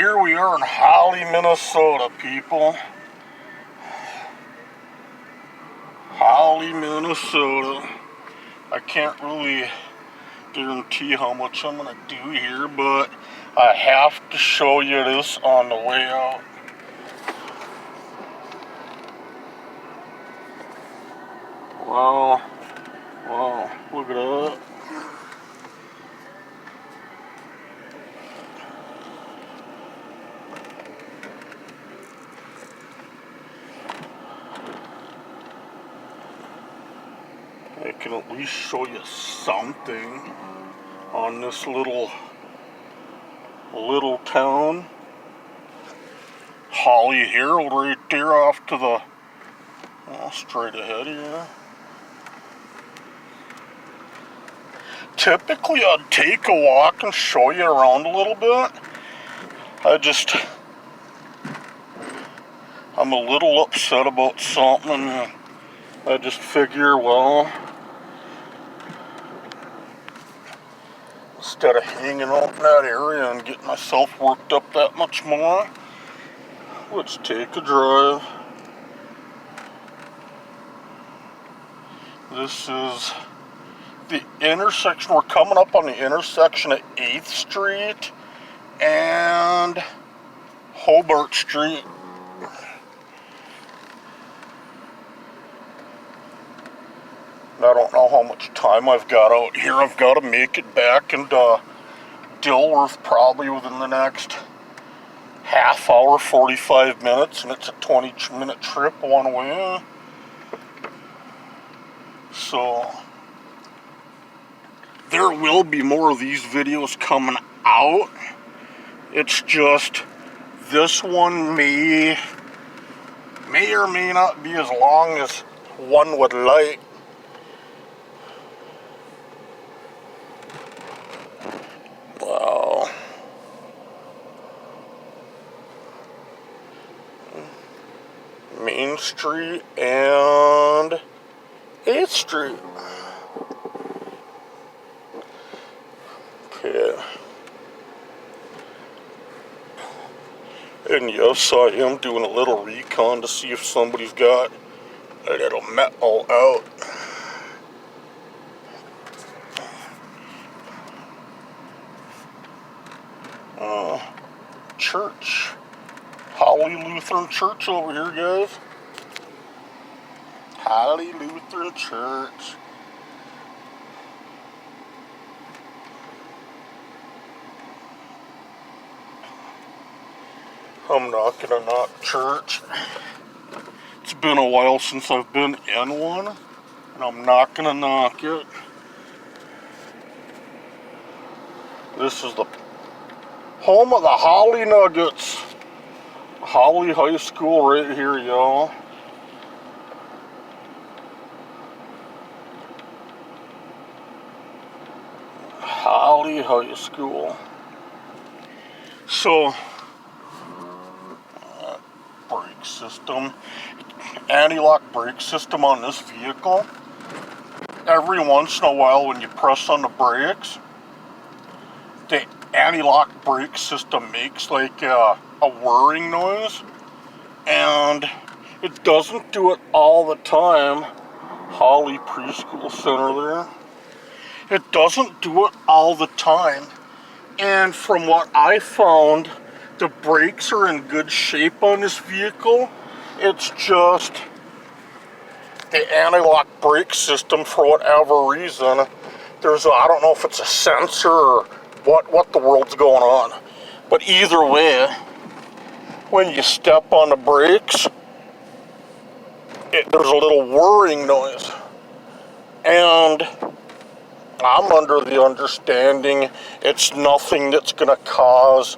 here we are in Hawley, Minnesota, people. Hawley, Minnesota. I can't really guarantee how much I'm gonna do here, but I have to show you this on the way out. Wow, look at that. I can at least show you something on this little town. Hawley Herald right there off to the, straight ahead here. Typically I'd take a walk and show you around a little bit. I'm a little upset about something, and I just figure, well, instead of hanging out in that area and getting myself worked up that much more, let's take a drive. This is the intersection. We're coming up on the intersection at 8th Street and Hobart Street. I don't know how much time I've got out here. I've got to make it back into Dilworth probably within the next half hour, 45 minutes, and it's a 20-minute trip one way. So there will be more of these videos coming out. It's just this one may or may not be as long as one would like. Wow. Main Street and 8th Street. Okay. And yes, I am doing a little recon to see if somebody's got a little metal out. Church. Hawley Lutheran Church over here, guys. Hawley Lutheran Church. I'm knocking on that church. It's been a while since I've been in one, and I'm not gonna knock it. This is the home of the Hawley Nuggets. Hawley High School right here, y'all. Hawley High School. So, brake system, anti-lock brake system on this vehicle. Every once in a while when you press on the brakes, the anti-lock brake system makes like a whirring noise, and it doesn't do it all the time. Hawley Preschool Center there. It doesn't do it all the time, and from what I found, the brakes are in good shape on this vehicle. It's just the anti-lock brake system, for whatever reason, I don't know if it's a sensor or what the world's going on, but either way, when you step on the brakes, there's a little whirring noise. And I'm under the understanding it's nothing that's going to cause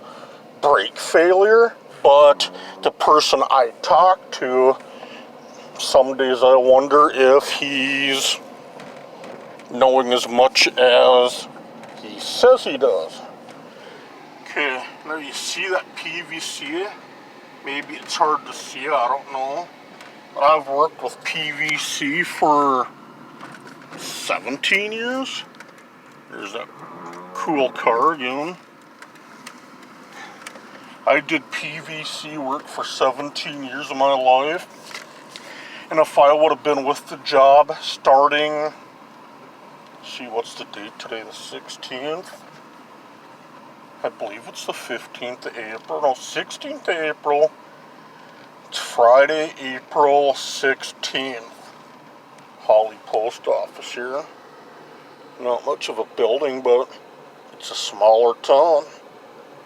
brake failure, but the person I talked to, some days I wonder if he's knowing as much as he says he does. Okay, now you see that PVC? Maybe it's hard to see, I don't know. But I've worked with PVC for 17 years. There's that cool car again. I did PVC work for 17 years of my life. And if I would have been with the job starting, see, what's the date today? The 16th? I believe it's the 15th of April. No, 16th of April. It's Friday, April 16th. Hawley Post Office here. Not much of a building, but it's a smaller town.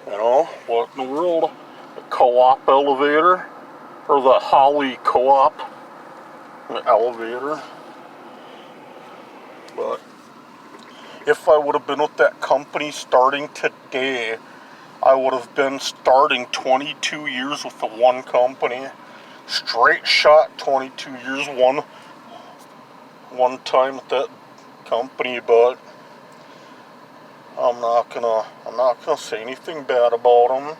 You know, what in the world? The co-op elevator, or the Hawley co-op elevator. But if I would have been with that company starting today, I would have been starting 22 years with the one company. Straight shot 22 years, one time at that company, but I'm not gonna say anything bad about them.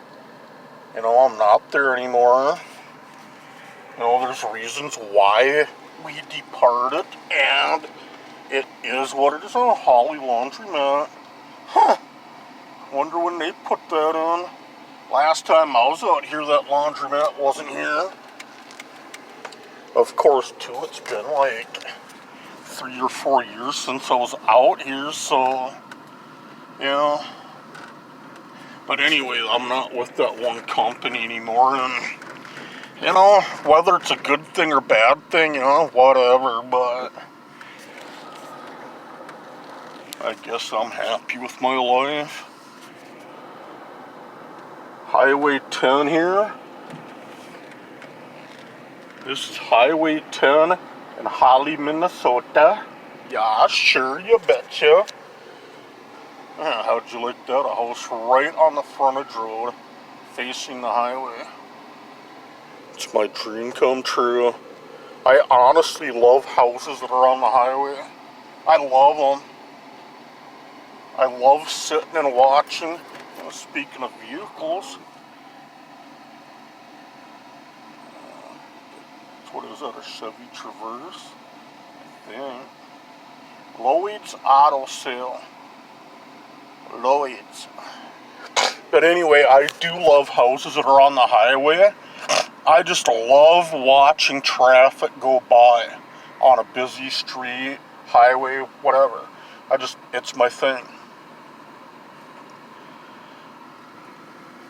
You know, I'm not there anymore. You know, there's reasons why we departed, and it is what it is. Oh, Hawley Laundromat. Huh. Wonder when they put that in. Last time I was out here, that laundromat wasn't here. Of course, too, it's been like 3 or 4 years since I was out here, so, you know. But anyway, I'm not with that one company anymore, and, you know, whether it's a good thing or bad thing, you know, whatever, but I guess I'm happy with my life. Highway 10 here. This is Highway 10 in Hawley, Minnesota. Yeah, sure, you betcha. Yeah, how'd you like that? A house right on the frontage road, facing the highway. It's my dream come true. I honestly love houses that are on the highway. I love them. I love sitting and watching. You know, speaking of vehicles, what is that, a Chevy Traverse? I think. Lloyd's Auto Sale. Lloyd's. But anyway, I do love houses that are on the highway. I just love watching traffic go by on a busy street, highway, whatever. It's my thing.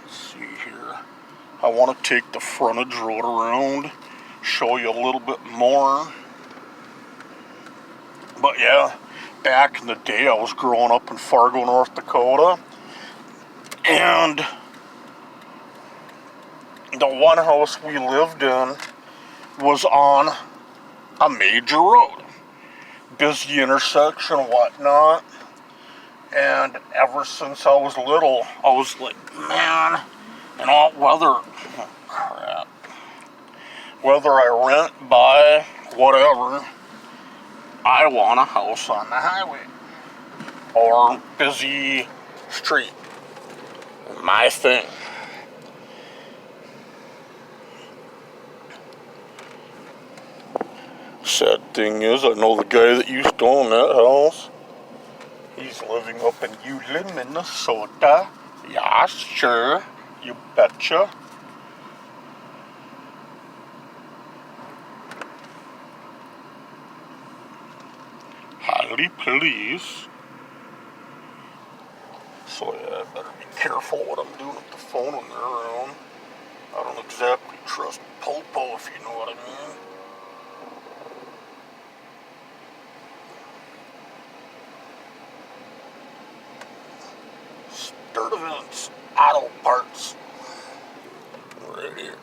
Let's see here. I want to take the frontage road around, show you a little bit more. But yeah, back in the day, I was growing up in Fargo, North Dakota, and the one house we lived in was on a major road, busy intersection, whatnot. And ever since I was little, I was like, man, you know, whether I rent, buy, whatever, I want a house on the highway or busy street. My thing. Sad thing is, I know the guy that used to own that house. He's living up in Hawley, Minnesota. Yeah, sure. You betcha. Hawley police. So yeah, I better be careful what I'm doing with the phone when they're around. I don't exactly trust Popo, if you know what I mean. Sturtevant's Auto Parts. Right here.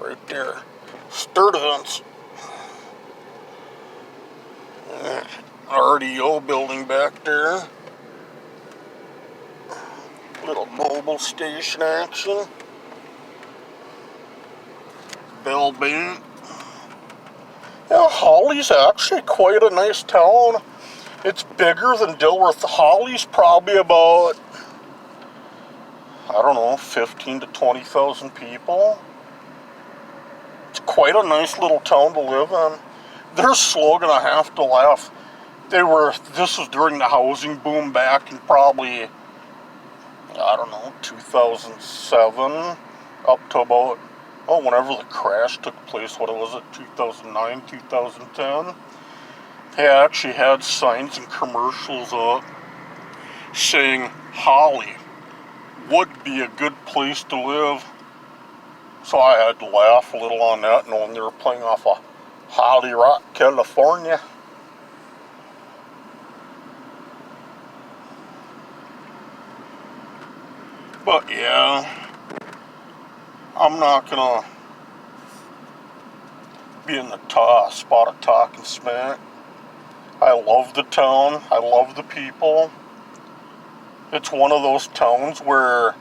Right there. Sturtevant's. RDO building back there. Little mobile station action. Bell Bank. Yeah, Hawley's actually quite a nice town. It's bigger than Dilworth. Hawley's probably about, I don't know, 15 to 20,000 people. It's quite a nice little town to live in. Their slogan, I have to laugh. This was during the housing boom back in probably, I don't know, 2007. up to about, whenever the crash took place, what was it, 2009, 2010, they actually had signs and commercials up saying Hawley would be a good place to live. So I had to laugh a little on that, knowing they were playing off of Hawley Rock, California. But yeah, I'm not gonna be in the spot of talking smack. I love the town. I love the people. It's one of those towns where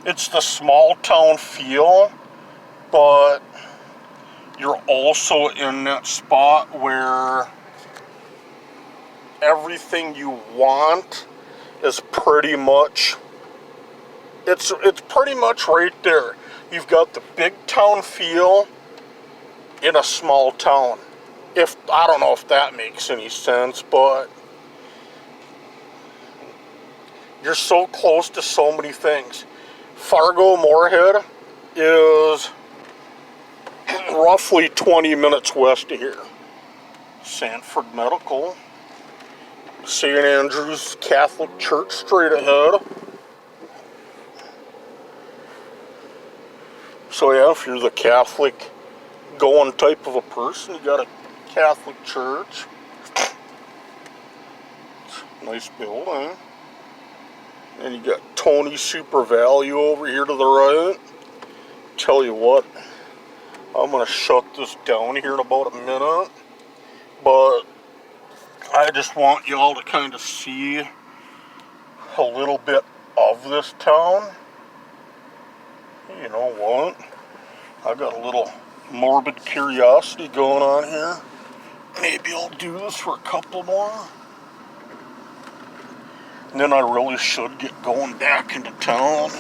it's the small town feel, but you're also in that spot where everything you want is pretty much, it's pretty much right there. You've got the big town feel in a small town. I don't know if that makes any sense, but you're so close to so many things. Fargo Moorhead is roughly 20 minutes west of here. Sanford Medical, St. Andrew's Catholic Church straight ahead. So yeah, if you're the Catholic going type of a person, you got a Catholic church. Nice building. And you got Tony Super Value over here to the right. Tell you what, I'm going to shut this down here in about a minute. But I just want y'all to kind of see a little bit of this town. You know what? I got a little morbid curiosity going on here. Maybe I'll do this for a couple more. And then I really should get going back into town.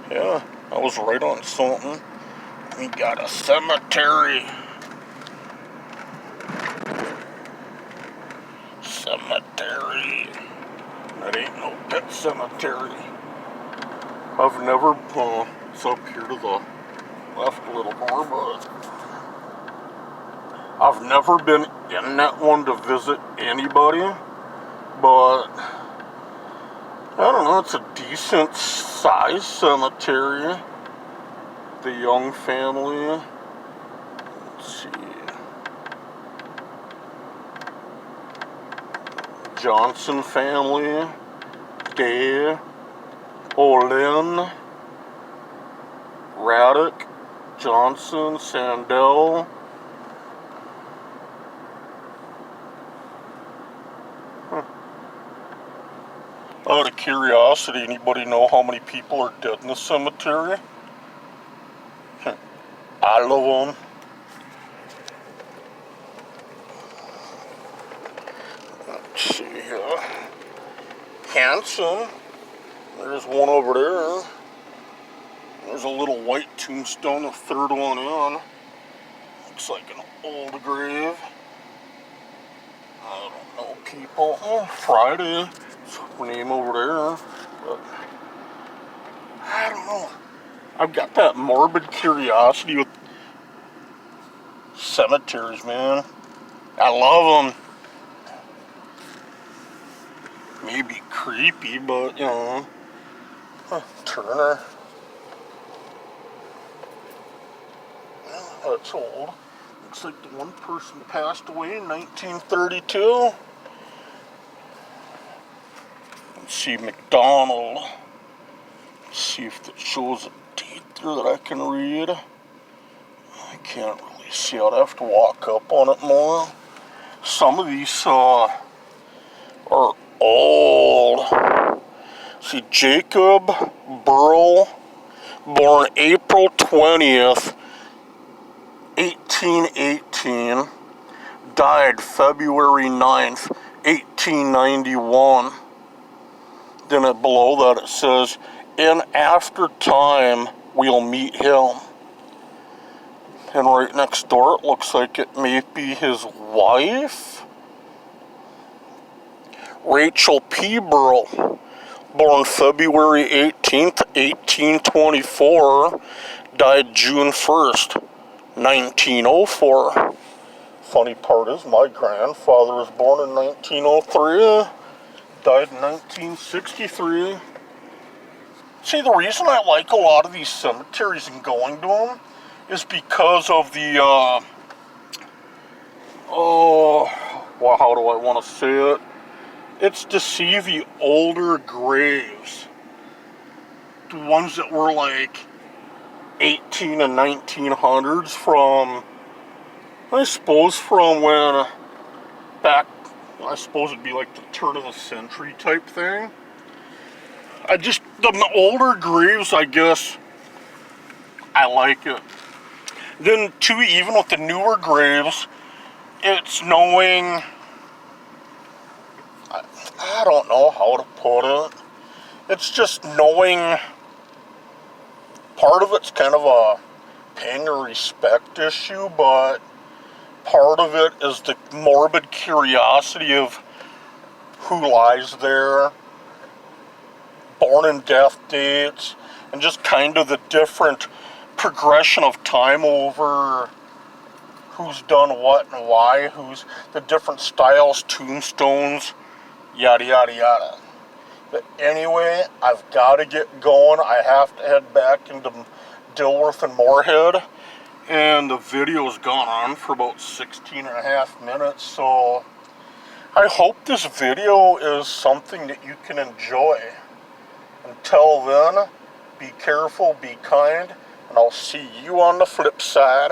Yeah, I was right on something. We got a cemetery. Cemetery. That ain't no pet cemetery. I've never, it's up here to the left a little more, but I've never been in that one to visit anybody, but I don't know, it's a decent sized cemetery. The Young family, let's see, Johnson family, Day, Olin, Raddick, Johnson, Sandell. Out of curiosity, anybody know how many people are dead in the cemetery? All of them. Let's see here. Hanson. There's one over there. There's a little white tombstone, the third one in. Looks like an old grave. I don't know, people. Oh, Friday. That's her name over there. But I don't know. I've got that morbid curiosity with cemeteries, man. I love them. Maybe creepy, but, you know. Turner. Well, that's old. Looks like the one person passed away in 1932. Let's see, McDonald. Let's see if it shows a date there that I can read. I can't really see. I'd have to walk up on it more. Some of these are old. See, Jacob Burrell, born April 20th, 1818, died February 9th, 1891. Then below that it says, in after time we'll meet him. And right next door it looks like it may be his wife, Rachel P. Burrell, born February 18th, 1824, died June 1st, 1904. Funny part is my grandfather was born in 1903, died in 1963. See, the reason I like a lot of these cemeteries and going to them is because of the, well, how do I want to say it? It's to see the older graves. The ones that were like 18 and 1900s from, I suppose from when, back, I suppose it'd be like the turn of the century type thing. The older graves, I guess, I like it. Then too, even with the newer graves, it's knowing, I don't know how to put it. It's just knowing, part of it's kind of a paying a respect issue, but part of it is the morbid curiosity of who lies there, born and death dates, and just kind of the different progression of time over who's done what and why, who's the different styles, tombstones, yada yada yada. But anyway, I've got to get going. I have to head back into Dilworth and Moorhead, and the video's gone on for about 16 and a half minutes, so I hope this video is something that you can enjoy. Until then, be careful, be kind, and I'll see you on the flip side.